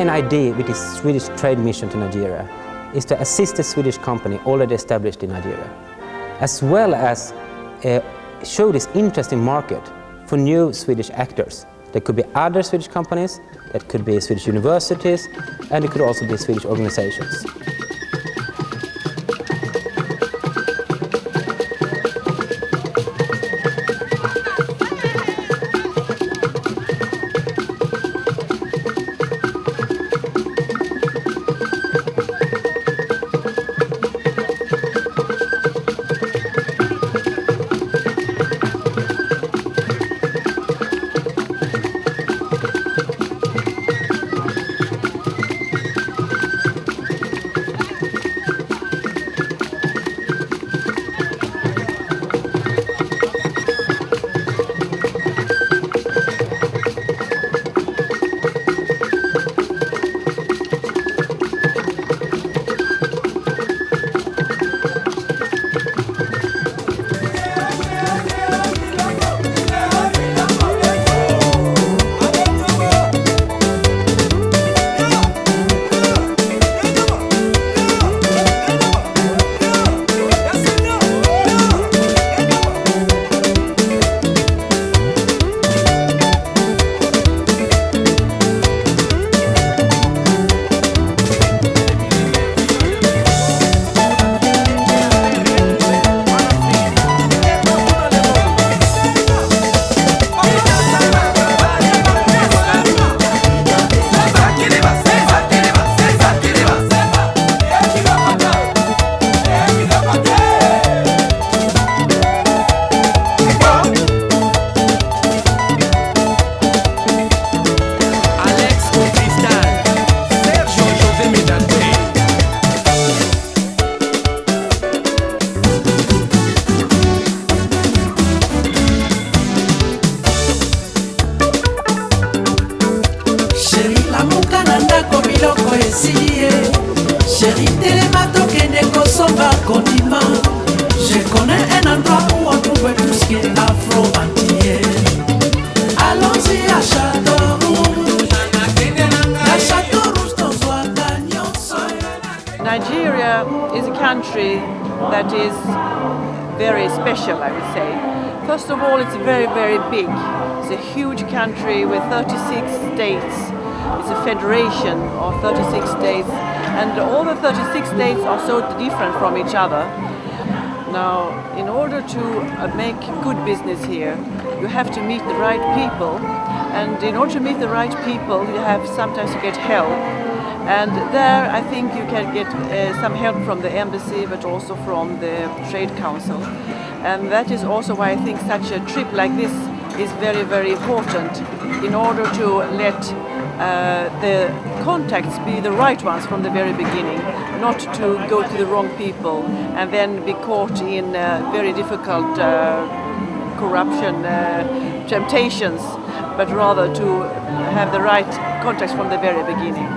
main idea with this Swedish trade mission to Nigeria is to assist the Swedish company already established in Nigeria, as well as show this interesting market for new Swedish actors. There could be other Swedish companies, that could be Swedish universities, and it could also be Swedish organizations. Je connais un endroit où on trouve tout ce qui est afro-antillais. Allons-y à Château-Rouge. À Château-Rouge, ton soir gagnant. Nigeria is a country that is very special, I would say. First of all, it's very, very big. It's a huge country with 36 states. It's a federation of 36 states, and all the 36 states are so different from each other. Now, in order to make good business here, you have to meet the right people, and in order to meet the right people, you have sometimes to get help. And there, I think you can get some help from the embassy, but also from the Trade Council. And that is also why I think such a trip like this is very, very important in order to let the contacts be the right ones from the very beginning, not to go to the wrong people and then be caught in very difficult corruption temptations, but rather to have the right contacts from the very beginning.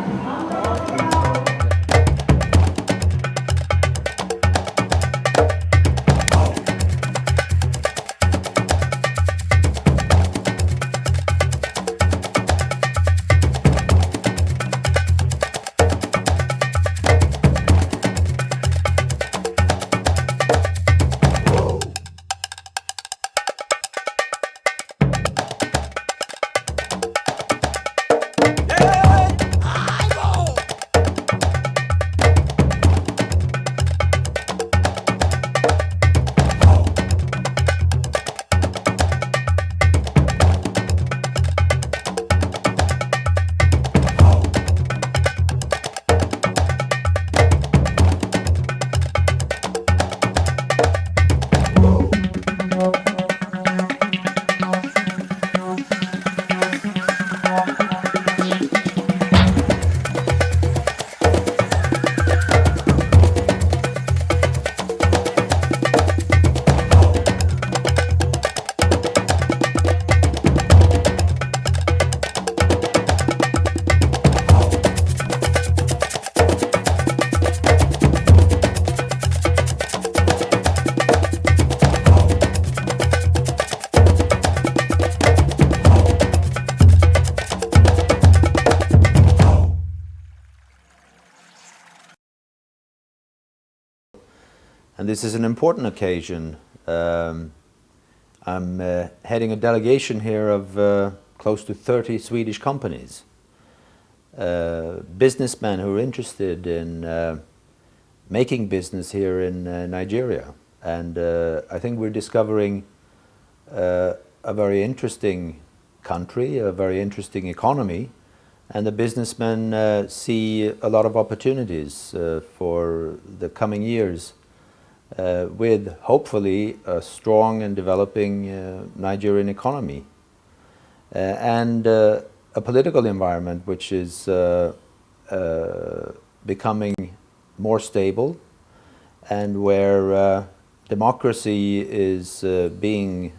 And this is an important occasion. I'm heading a delegation here of close to 30 Swedish companies, businessmen who are interested in making business here in Nigeria. And I think we're discovering a very interesting country, a very interesting economy, and the businessmen see a lot of opportunities for the coming years with hopefully a strong and developing Nigerian economy and a political environment which is becoming more stable and where democracy is being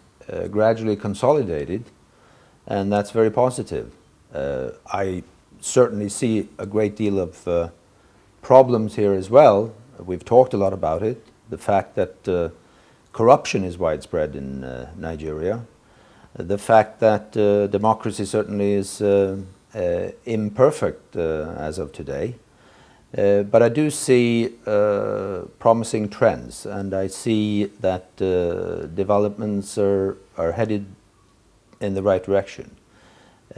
gradually consolidated, and that's very positive. I certainly see a great deal of problems here as well. We've talked a lot about it. The fact that corruption is widespread in Nigeria. The fact that democracy certainly is imperfect as of today. But I do see promising trends, and I see that developments are headed in the right direction.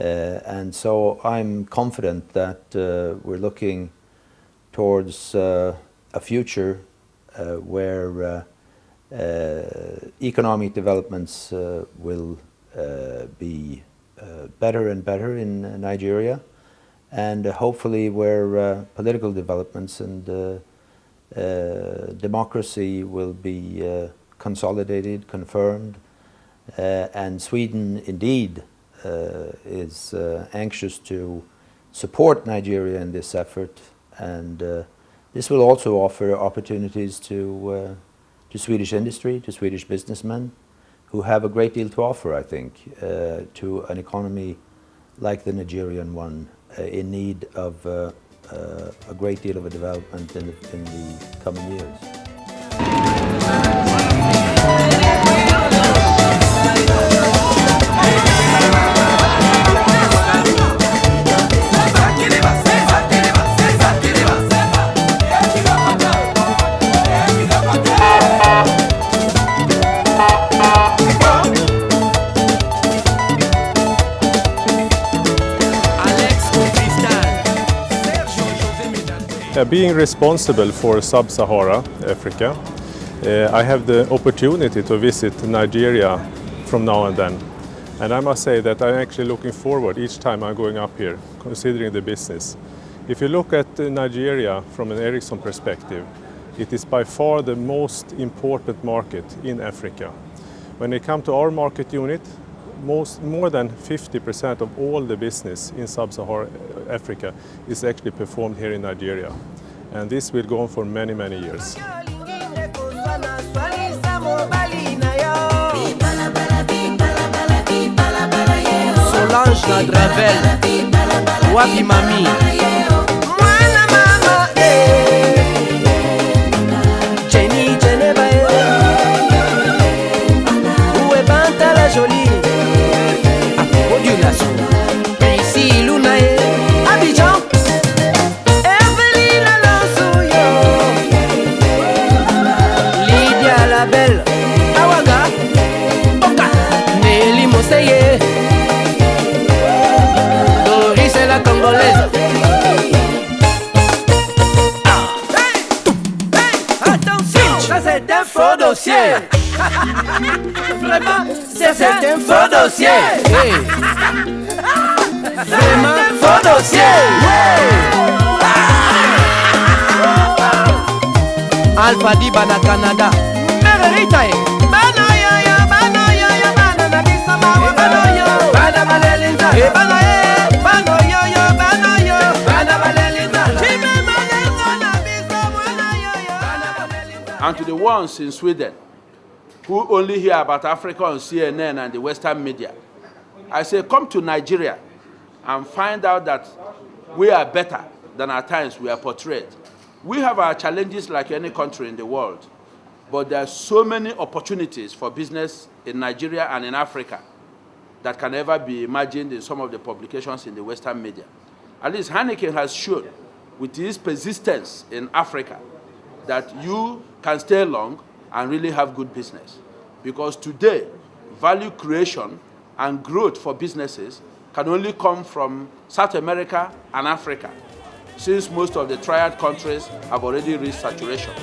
And so I'm confident that we're looking towards a future where economic developments will be better and better in Nigeria, and hopefully where political developments and democracy will be consolidated, confirmed, and Sweden indeed is anxious to support Nigeria in this effort, and this will also offer opportunities to Swedish industry, to Swedish businessmen, who have a great deal to offer, I think, to an economy like the Nigerian one, in need of a great deal of a development in the coming years. Being responsible for Sub-Sahara Africa, I have the opportunity to visit Nigeria from now and then. And I must say that I'm actually looking forward each time I'm going up here, considering the business. If you look at Nigeria from an Ericsson perspective, it is by far the most important market in Africa. When it comes to our market unit, more than 50% of all the business in Sub-Saharan Africa is actually performed here in Nigeria. And this will go on for many, many years. Solange na Dravel, wapi mami? Mwana mama, Jenny Geneva, où est Banta la jolie? Modulation, ici Luna, Abidjan, Evelyn Alonso, Lydia la belle, Awaga, Oka, Nelly Moseye, Doris et la Congolaise. Attention, ça c'est un faux dossier. Vraiment, c'est un faux dossier. Hey. Vraiment, faux dossier. Alpha Diba na Canada. Merita. Banoyo, banoyo, banana bisama, banoyo, banabalinda. Banoyo, banoyo, banoyo, banabalinda. And to the ones in Sweden who only hear about Africa on CNN and the Western media, I say come to Nigeria and find out that we are better than at times we are portrayed. We have our challenges like any country in the world, but there are so many opportunities for business in Nigeria and in Africa that can never be imagined in some of the publications in the Western media. At least Heineken has shown, with his persistence in Africa, that you can stay long and really have good business. Because today, value creation and growth for businesses can only come from South America and Africa, since most of the triad countries have already reached saturation.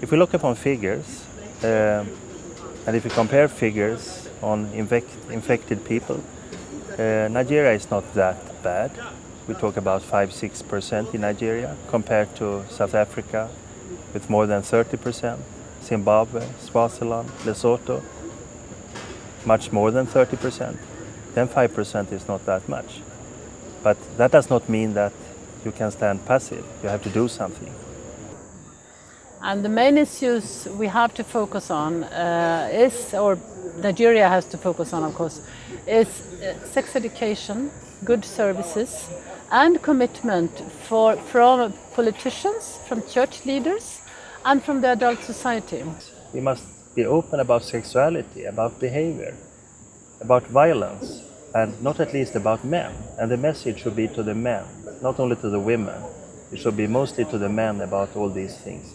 If we look upon figures, and if we compare figures on infected people, Nigeria is not that bad. We talk about 5-6% in Nigeria compared to South Africa with more than 30%, Zimbabwe, Swaziland, Lesotho, much more than 30%. Then 5% is not that much. But that does not mean that you can stand passive. You have to do something. And the main issues we have to focus on or Nigeria has to focus on, of course, is sex education, good services, and commitment from politicians, from church leaders, and from the adult society. We must be open about sexuality, about behavior, about violence, and not at least about men. And the message should be to the men, not only to the women. It should be mostly to the men about all these things.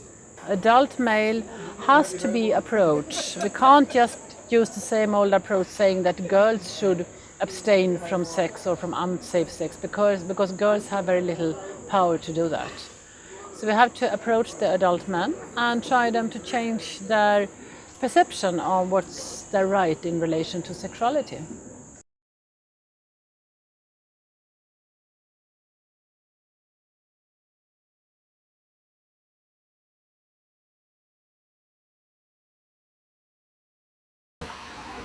Adult male has to be approached. We can't just use the same old approach saying that girls should abstain from sex or from unsafe sex because girls have very little power to do that. So we have to approach the adult men and try them to change their perception of what's their right in relation to sexuality.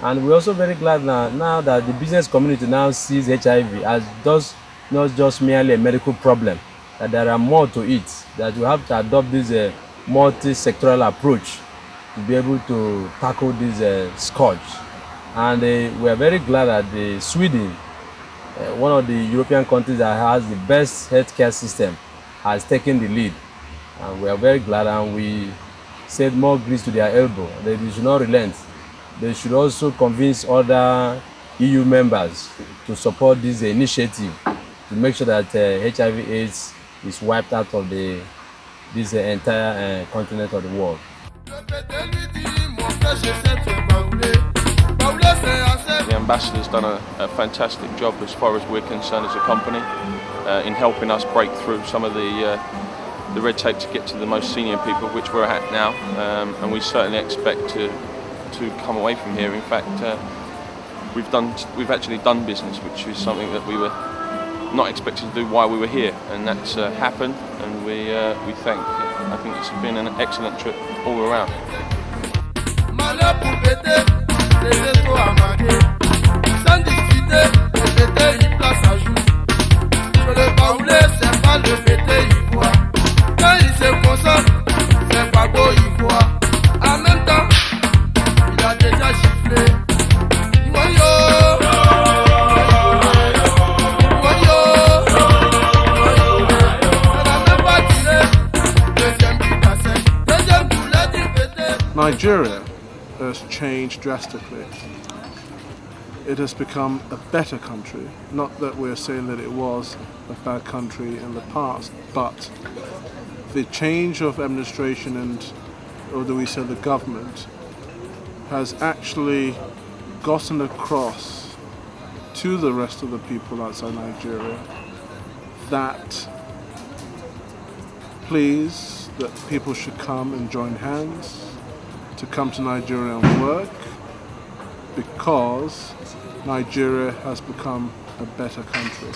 And we're also very glad now that the business community now sees HIV as not just merely a medical problem, that there are more to it, that we have to adopt this multi-sectoral approach to be able to tackle this scourge. And we are very glad that Sweden, one of the European countries that has the best healthcare system, has taken the lead. And we are very glad, and we said more grease to their elbow. They should not relent. They should also convince other EU members to support this initiative to make sure that HIV/AIDS is wiped out of this entire continent of the world. The ambassador's done a fantastic job as far as we're concerned as a company in helping us break through some of the red tape to get to the most senior people, which we're at now, and we certainly expect to come away from here. In fact, we've actually done business, which is something that we were not expected to do while we were here, and that's happened, and we thank. I think it's been an excellent trip all around. Nigeria has changed drastically. it has become a better country. Not that we're saying that it was a bad country in the past, but the change of administration and, or do we say the government, has actually gotten across to the rest of the people outside Nigeria that please, that people should come and join hands to come to Nigeria and work, because Nigeria has become a better country.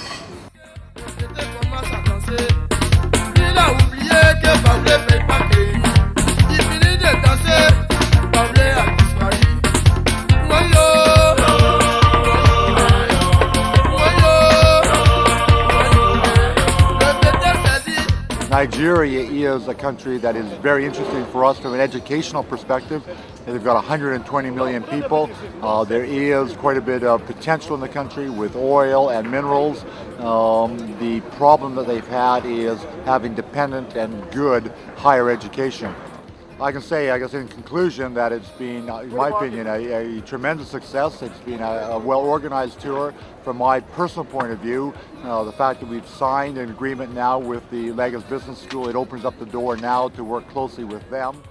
Nigeria is a country that is very interesting for us from an educational perspective. They've got 120 million people. There is quite a bit of potential in the country with oil and minerals. The problem that they've had is having dependent and good higher education. I can say, I guess in conclusion, that it's been, in my opinion, a tremendous success. It's been a well-organized tour. From my personal point of view, the fact that we've signed an agreement now with the Lagos Business School, it opens up the door now to work closely with them.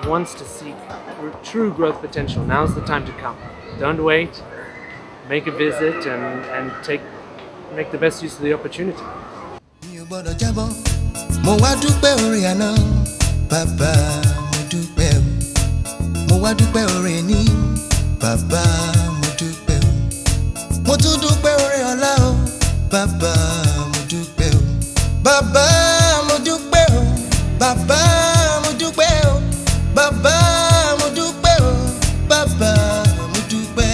Wants to see true growth potential, now's the time to come. Don't wait, make a visit and make the best use of the opportunity. Bàbá mo dúpẹ́ o, bàbá mo dúpẹ́.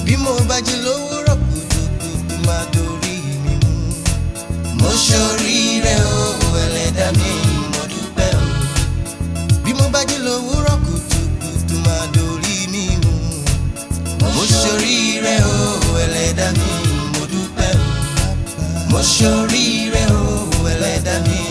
Bí mo bá jí lówùúrọ̀ kùtùkùtù máa dorí mi mú. Mo ṣoríire o, ẹlẹ́dàá mi mo dúpẹ́ o. Bí mo bá jí lówùúrọ̀ kùtùkùtù máa dorí mi mú. Mo ṣoríire o, ẹlẹ́dàá mi mo dúpẹ́ o. Mo ṣoríire o, ẹlẹ́dàá mi.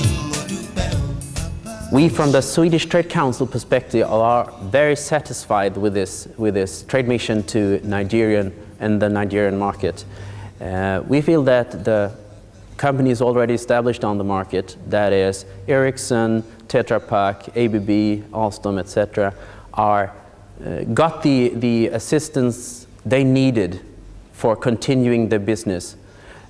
We, from the Swedish Trade Council perspective, are very satisfied with this trade mission to Nigeria and the Nigerian market. We feel that the companies already established on the market, that is Ericsson, Tetra Pak, ABB, Alstom, etc., got the assistance they needed for continuing their business.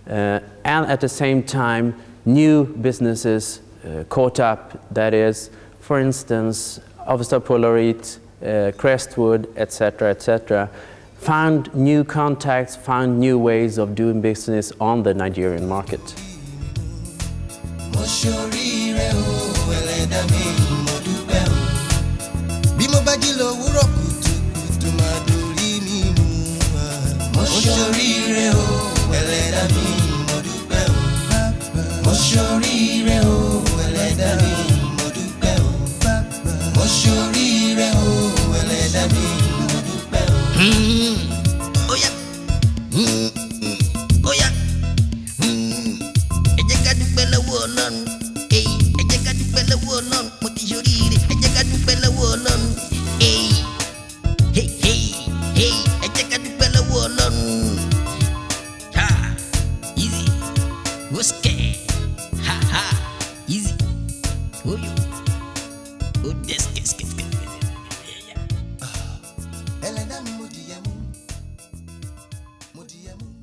And at the same time, new businesses caught up, that is, for instance, Avesta Polarit, Crestwood, etc., found new contacts, found new ways of doing business on the Nigerian market. Ẹlẹ́dàá mi mo dìyẹ mú.